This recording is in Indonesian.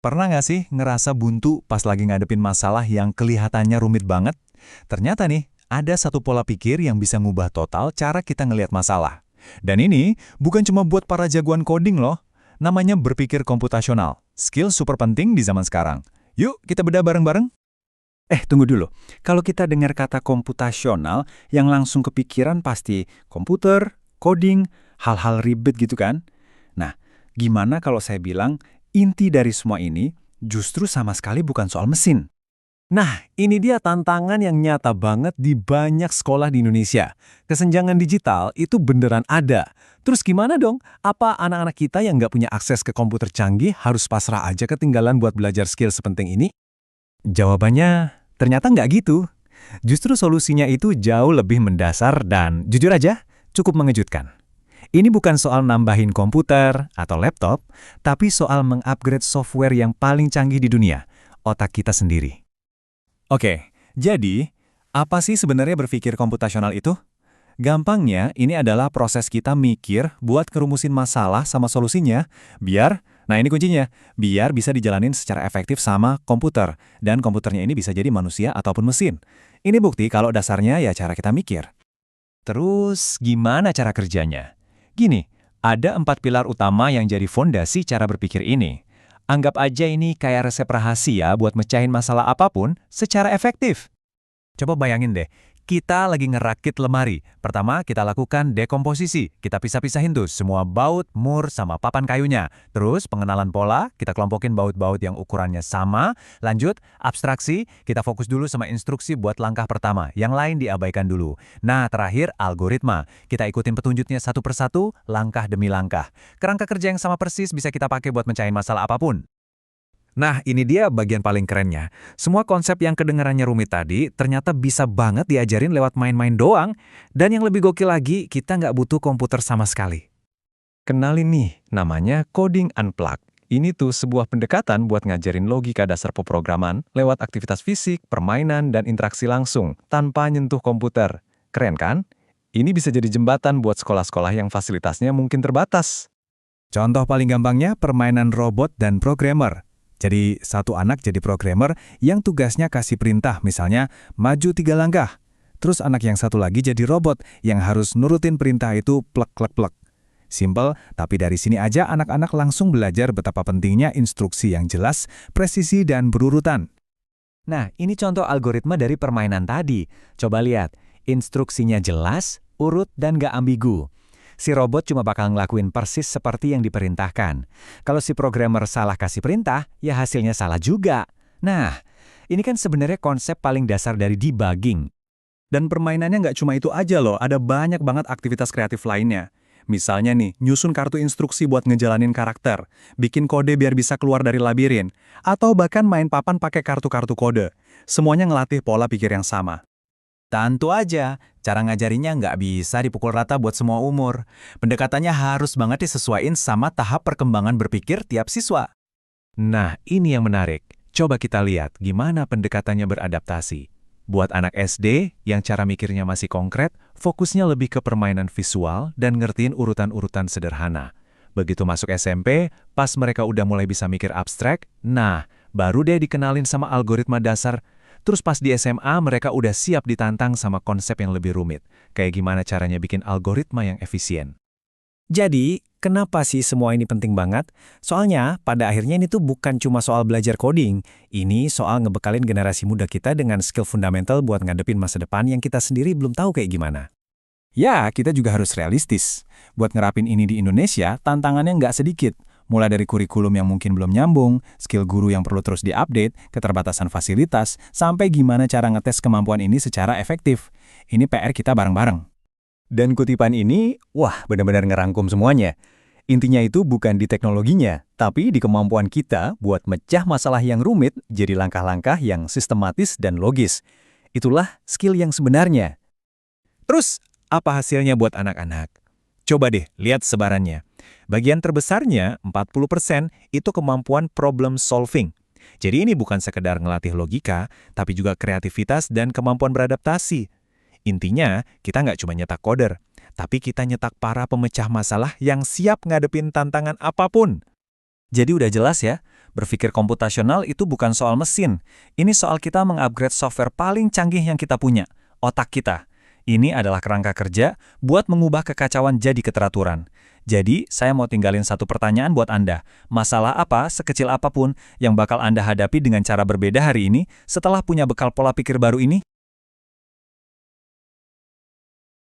Pernah nggak sih ngerasa buntu pas lagi ngadepin masalah yang kelihatannya rumit banget? Ternyata nih, ada satu pola pikir yang bisa ngubah total cara kita ngelihat masalah. Dan ini bukan cuma buat para jagoan coding loh. Namanya berpikir komputasional. Skill super penting di zaman sekarang. Yuk, kita bedah bareng-bareng. Tunggu dulu. Kalau kita dengar kata komputasional, yang langsung kepikiran pasti komputer, coding, hal-hal ribet gitu kan? Nah, gimana kalau saya bilang inti dari semua ini justru sama sekali bukan soal mesin? Nah, ini dia tantangan yang nyata banget di banyak sekolah di Indonesia. Kesenjangan digital itu beneran ada. Terus gimana dong? Apa anak-anak kita yang nggak punya akses ke komputer canggih harus pasrah aja ketinggalan buat belajar skill sepenting ini? Jawabannya ternyata nggak gitu. Justru solusinya itu jauh lebih mendasar dan jujur aja cukup mengejutkan. Ini bukan soal nambahin komputer atau laptop, tapi soal mengupgrade software yang paling canggih di dunia, otak kita sendiri. Oke, jadi apa sih sebenarnya berpikir komputasional itu? Gampangnya, ini adalah proses kita mikir buat kerumusin masalah sama solusinya, nah ini kuncinya, biar bisa dijalanin secara efektif sama komputer, dan komputernya ini bisa jadi manusia ataupun mesin. Ini bukti kalau dasarnya ya cara kita mikir. Terus, gimana cara kerjanya? Gini, ada 4 pilar utama yang jadi fondasi cara berpikir ini. Anggap aja ini kayak resep rahasia buat mecahin masalah apapun secara efektif. Coba bayangin deh, kita lagi ngerakit lemari. Pertama, kita lakukan dekomposisi. Kita pisah-pisahin tuh semua baut, mur, sama papan kayunya. Terus, pengenalan pola, kita kelompokin baut-baut yang ukurannya sama. Lanjut, abstraksi, kita fokus dulu sama instruksi buat langkah pertama. Yang lain diabaikan dulu. Nah, terakhir, algoritma. Kita ikutin petunjuknya satu persatu, langkah demi langkah. Kerangka kerja yang sama persis bisa kita pakai buat mencahin masalah apapun. Nah, ini dia bagian paling kerennya. Semua konsep yang kedengarannya rumit tadi ternyata bisa banget diajarin lewat main-main doang. Dan yang lebih gokil lagi, kita nggak butuh komputer sama sekali. Kenalin nih, namanya Coding Unplugged. Ini tuh sebuah pendekatan buat ngajarin logika dasar pemrograman lewat aktivitas fisik, permainan, dan interaksi langsung, tanpa nyentuh komputer. Keren kan? Ini bisa jadi jembatan buat sekolah-sekolah yang fasilitasnya mungkin terbatas. Contoh paling gampangnya permainan robot dan programmer. Jadi, satu anak jadi programmer yang tugasnya kasih perintah, misalnya, maju 3 langkah. Terus anak yang satu lagi jadi robot yang harus nurutin perintah itu plek-plek-plek. Simpel, tapi dari sini aja anak-anak langsung belajar betapa pentingnya instruksi yang jelas, presisi, dan berurutan. Nah, ini contoh algoritma dari permainan tadi. Coba lihat, instruksinya jelas, urut, dan gak ambigu. Si robot cuma bakal ngelakuin persis seperti yang diperintahkan. Kalau si programmer salah kasih perintah, ya hasilnya salah juga. Nah, ini kan sebenarnya konsep paling dasar dari debugging. Dan permainannya nggak cuma itu aja loh, ada banyak banget aktivitas kreatif lainnya. Misalnya nih, nyusun kartu instruksi buat ngejalanin karakter, bikin kode biar bisa keluar dari labirin, atau bahkan main papan pakai kartu-kartu kode. Semuanya ngelatih pola pikir yang sama. Tentu aja, cara ngajarinnya nggak bisa dipukul rata buat semua umur. Pendekatannya harus banget disesuaiin sama tahap perkembangan berpikir tiap siswa. Nah, ini yang menarik. Coba kita lihat gimana pendekatannya beradaptasi. Buat anak SD yang cara mikirnya masih konkret, fokusnya lebih ke permainan visual dan ngertiin urutan-urutan sederhana. Begitu masuk SMP, pas mereka udah mulai bisa mikir abstrak, nah, baru deh dikenalin sama algoritma dasar. Terus pas di SMA, mereka udah siap ditantang sama konsep yang lebih rumit. Kayak gimana caranya bikin algoritma yang efisien. Jadi, kenapa sih semua ini penting banget? Soalnya, pada akhirnya ini tuh bukan cuma soal belajar coding. Ini soal ngebekalin generasi muda kita dengan skill fundamental buat ngadepin masa depan yang kita sendiri belum tahu kayak gimana. Ya, kita juga harus realistis. Buat ngerapin ini di Indonesia, tantangannya nggak sedikit. Mulai dari kurikulum yang mungkin belum nyambung, skill guru yang perlu terus diupdate, keterbatasan fasilitas, sampai gimana cara ngetes kemampuan ini secara efektif. Ini PR kita bareng-bareng. Dan kutipan ini, wah benar-benar ngerangkum semuanya. Intinya itu bukan di teknologinya, tapi di kemampuan kita buat mecah masalah yang rumit jadi langkah-langkah yang sistematis dan logis. Itulah skill yang sebenarnya. Terus, apa hasilnya buat anak-anak? Coba deh, lihat sebarannya. Bagian terbesarnya, 40%, itu kemampuan problem solving. Jadi ini bukan sekedar ngelatih logika, tapi juga kreativitas dan kemampuan beradaptasi. Intinya, kita nggak cuma nyetak coder, tapi kita nyetak para pemecah masalah yang siap ngadepin tantangan apapun. Jadi udah jelas ya, Berpikir komputasional itu bukan soal mesin. Ini soal kita mengupgrade software paling canggih yang kita punya, otak kita. Ini adalah kerangka kerja buat mengubah kekacauan jadi keteraturan. Jadi, saya mau tinggalin satu pertanyaan buat Anda. Masalah apa, sekecil apapun, yang bakal Anda hadapi dengan cara berbeda hari ini setelah punya bekal pola pikir baru ini?